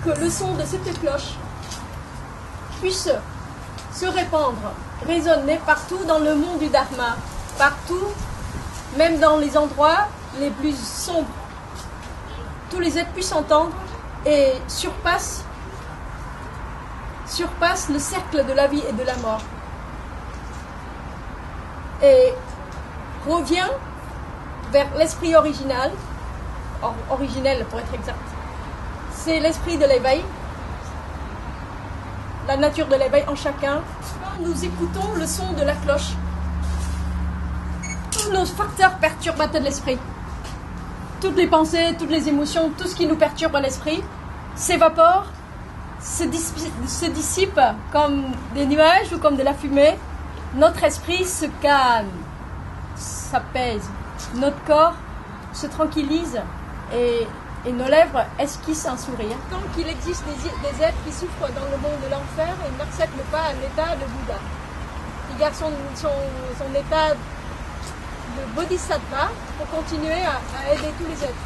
que le son de cette cloche puisse se répandre, résonner partout dans le monde du Dharma, partout, même dans les endroits les plus sombres. Tous les êtres puissent entendre et surpassent le cercle de la vie et de la mort. Et revient vers l'esprit original, originel pour être exact. C'est l'esprit de l'éveil, la nature de l'éveil en chacun. Nous écoutons le son de la cloche. Tous nos facteurs perturbateurs de l'esprit, toutes les pensées, toutes les émotions, tout ce qui nous perturbe à l'esprit, s'évapore, se dissipe comme des nuages ou comme de la fumée. Notre esprit se calme, s'apaise, notre corps se tranquillise et nos lèvres esquissent un sourire. Tant qu'il existe des êtres qui souffrent dans le monde de l'enfer, ils n'acceptent pas un état de Bouddha. Ils gardent son état de bodhisattva pour continuer à aider tous les êtres.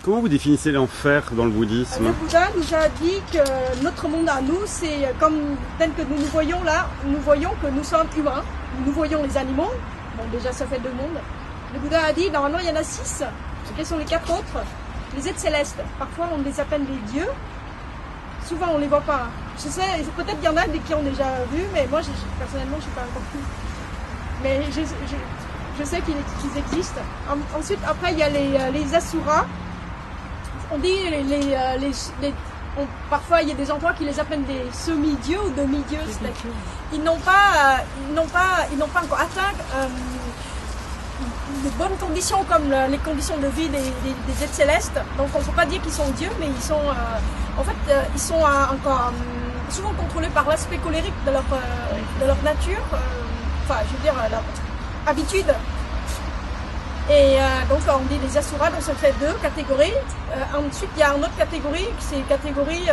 Comment vous définissez l'enfer dans le bouddhisme? Le Bouddha nous a dit que notre monde à nous, c'est comme tel que nous nous voyons là, nous voyons que nous sommes humains, nous voyons les animaux, bon déjà ça fait 2 mondes. Le Bouddha a dit, normalement il y en a 6, quels sont les 4 autres? Les êtres célestes, parfois on les appelle les dieux, souvent on les voit pas. Je sais, peut-être qu'il y en a qui ont déjà vu, mais moi personnellement je n'ai pas encore vu. Mais je sais qu'ils existent. Ensuite, après, il y a les asuras. On dit parfois, il y a des endroits qui les appellent des semi-dieux ou demi-dieux. Ils n'ont pas encore atteint de bonnes conditions comme les conditions de vie des êtres célestes. Donc, on ne peut pas dire qu'ils sont dieux, mais ils sont, ils sont encore souvent contrôlés par l'aspect colérique de leur nature. Je veux dire, leur habitude. Et donc on dit les asuras, donc ça fait 2 catégories. Ensuite il y a une autre catégorie, c'est une catégorie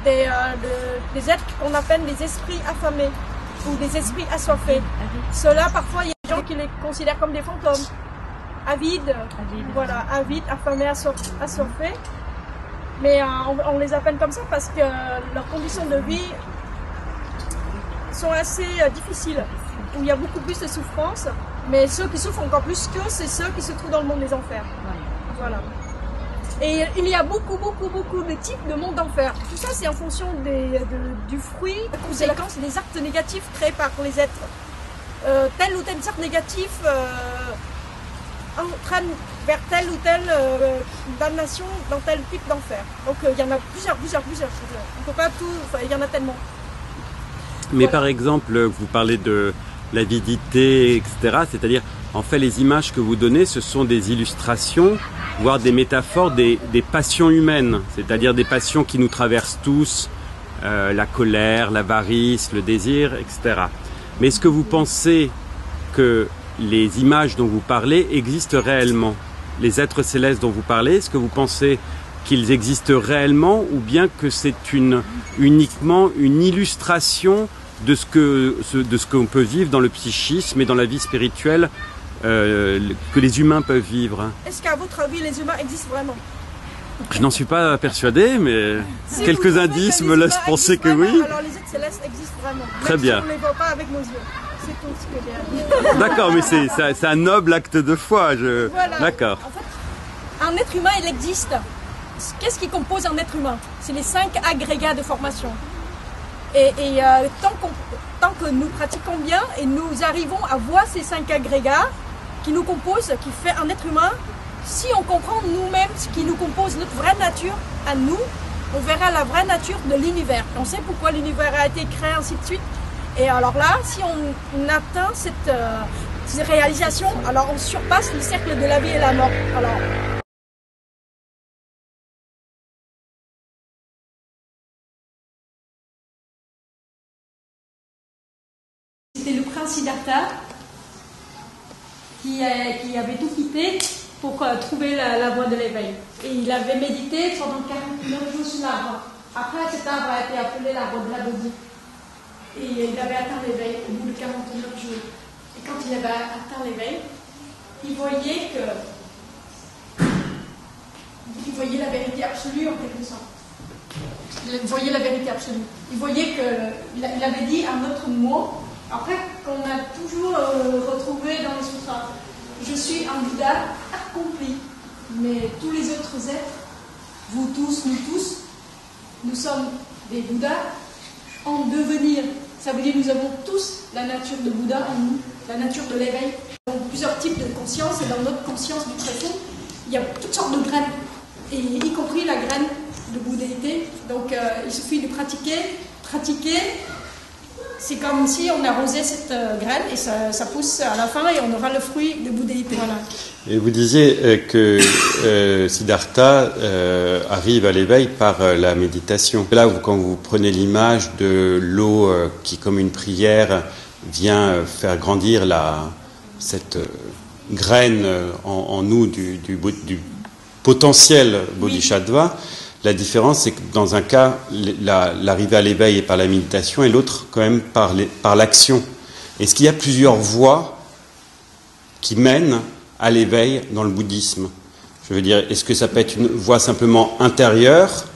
des êtres qu'on appelle les esprits affamés ou des esprits assoiffés. Ceux-là, parfois il y a des gens qui les considèrent comme des fantômes, avides, voilà, avides, affamés, assoiffés. Mais on les appelle comme ça parce que leurs conditions de vie sont assez difficiles, où il y a beaucoup plus de souffrance, mais ceux qui souffrent encore plus qu'eux, c'est ceux qui se trouvent dans le monde des enfers. Voilà. Et il y a beaucoup de types de monde d'enfer. Tout ça, c'est en fonction du fruit, des conséquences, des actes négatifs créés par les êtres. Tel ou tel acte négatif entraîne vers telle ou telle damnation dans tel type d'enfer. Donc il y en a plusieurs. On peut pas tout, il y en a tellement. Mais voilà. Par exemple, vous parlez de l'avidité, etc. C'est-à-dire, en fait, les images que vous donnez, ce sont des illustrations, voire des métaphores des passions humaines. C'est-à-dire des passions qui nous traversent tous, la colère, l'avarice, le désir, etc. Mais est-ce que vous pensez que les images dont vous parlez existent réellement? Les êtres célestes dont vous parlez, est-ce que vous pensez qu'ils existent réellement ou bien que c'est uniquement une illustration de ce qu'on peut vivre dans le psychisme et dans la vie spirituelle que les humains peuvent vivre? Est-ce qu'à votre avis, les humains existent vraiment? Je n'en suis pas persuadé, mais si quelques indices me laissent penser que vraiment, oui. Alors les êtres célestes existent vraiment. Très bien. Si on ne les voit pas avec nos yeux. C'est tout ce que j'ai à dire. D'accord, mais c'est un noble acte de foi. Voilà. D'accord. En fait, un être humain, il existe. Qu'est-ce qui compose un être humain? C'est les 5 agrégats de formation. Et tant que nous pratiquons bien et nous arrivons à voir ces 5 agrégats qui nous composent, qui fait un être humain, si on comprend nous-mêmes ce qui nous compose, notre vraie nature à nous, on verra la vraie nature de l'univers. On sait pourquoi l'univers a été créé, ainsi de suite. Et alors là, si on atteint cette réalisation, alors on surpasse le cercle de la vie et la mort. Alors, c'était le prince Siddhartha qui avait tout quitté pour trouver la voie de l'éveil. Et il avait médité pendant 49 jours sur l'arbre. Après, cet arbre a été appelé l'arbre de la Bodhi. Et il avait atteint l'éveil au bout de 49 jours. Et quand il avait atteint l'éveil, il voyait que il voyait la vérité absolue en quelque sorte. Il voyait la vérité absolue. Il voyait qu'il avait dit un autre mot, après qu'on a toujours retrouvé dans les sutras. Je suis un Bouddha accompli, mais tous les autres êtres, vous tous, nous sommes des Bouddhas en devenir. Ça veut dire que nous avons tous la nature de Bouddha en nous, la nature de l'éveil. Nous avons plusieurs types de conscience, et dans notre conscience du très fond, il y a toutes sortes de graines, et y compris la graine de bouddhéité. Donc il suffit de pratiquer. C'est comme si on arrosait cette graine et ça pousse à la fin et on aura le fruit de bouddhéité. Voilà. Et vous disiez que Siddhartha arrive à l'éveil par la méditation. Là, quand vous prenez l'image de l'eau qui, comme une prière, vient faire grandir cette graine en nous du potentiel bodhisattva, oui. La différence, c'est que dans un cas, l'arrivée à l'éveil est par la méditation et l'autre, quand même, par l'action. Est-ce qu'il y a plusieurs voies qui mènent à l'éveil dans le bouddhisme? Je veux dire, est-ce que ça peut être une voie simplement intérieure,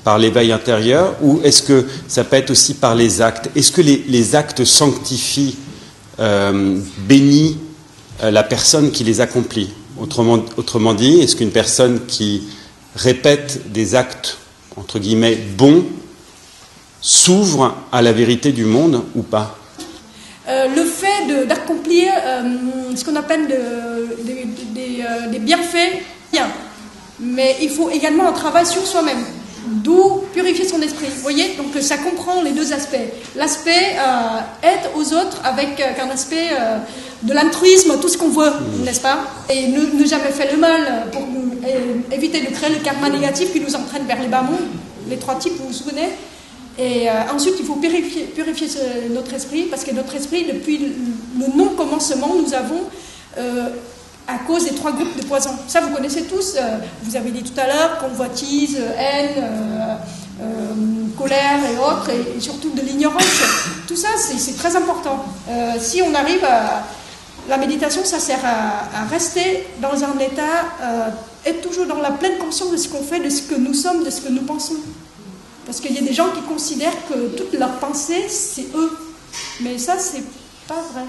par l'éveil intérieur, ou est-ce que ça peut être aussi par les actes? Est-ce que les actes sanctifient, bénissent la personne qui les accomplit? Autrement dit, est-ce qu'une personne qui répète des actes, entre guillemets, bons, s'ouvre à la vérité du monde ou pas? Le fait d'accomplir ce qu'on appelle des bienfaits, bien. Mais il faut également un travail sur soi-même, d'où purifier son esprit. Vous voyez, donc ça comprend les deux aspects. L'aspect aide aux autres avec un aspect de l'altruisme, tout ce qu'on veut, n'est-ce pas? Et ne jamais faire le mal pour éviter de créer le karma négatif qui nous entraîne vers les bas mondes, les trois types, vous vous souvenez? Et ensuite, il faut purifier notre esprit, parce que notre esprit, depuis le non-commencement, nous avons, à cause des trois groupes de poisons. Ça, vous connaissez tous, vous avez dit tout à l'heure, convoitise, haine, colère et autres, et surtout de l'ignorance. Tout ça, c'est très important. Si on arrive à... La méditation, ça sert à rester dans un état, être toujours dans la pleine conscience de ce qu'on fait, de ce que nous sommes, de ce que nous pensons. Parce qu'il y a des gens qui considèrent que toute leur pensée, c'est eux. Mais ça, c'est pas vrai.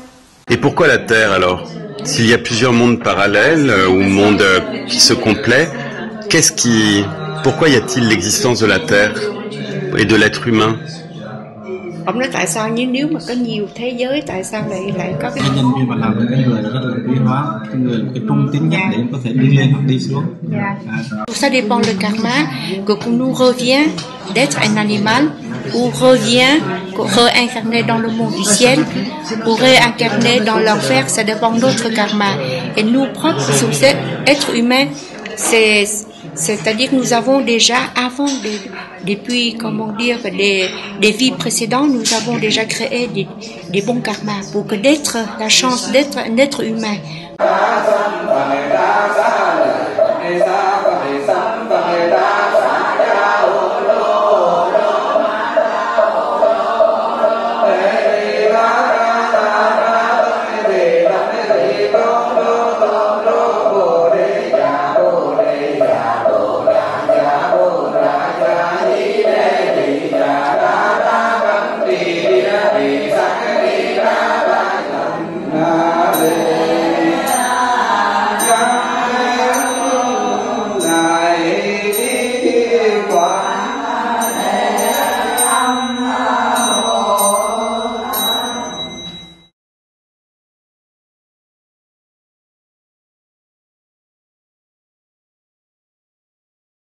Et pourquoi la Terre alors? S'il y a plusieurs mondes parallèles ou mondes qui se complètent, pourquoi y a-t-il l'existence de la Terre et de l'être humain? Ông nói tại sao nếu mà có nhiều thế giới tại sao lại có cái nhân duyên và làm cái người rất là biến hóa, cái người là cái trung tính nhất để có thể đi lên hoặc đi xuống. Ça dépend le karma que nous revient d'être un animal ou revient réincarner dans le monde du ciel ou réincarner dans l'enfer, ça dépend de notre karma. Et nous propres sous cet être humain, c'est-à-dire que nous avons déjà, avant, depuis, comment dire, des vies précédentes, nous avons déjà créé des bons karmas pour que d'être la chance d'être un être humain.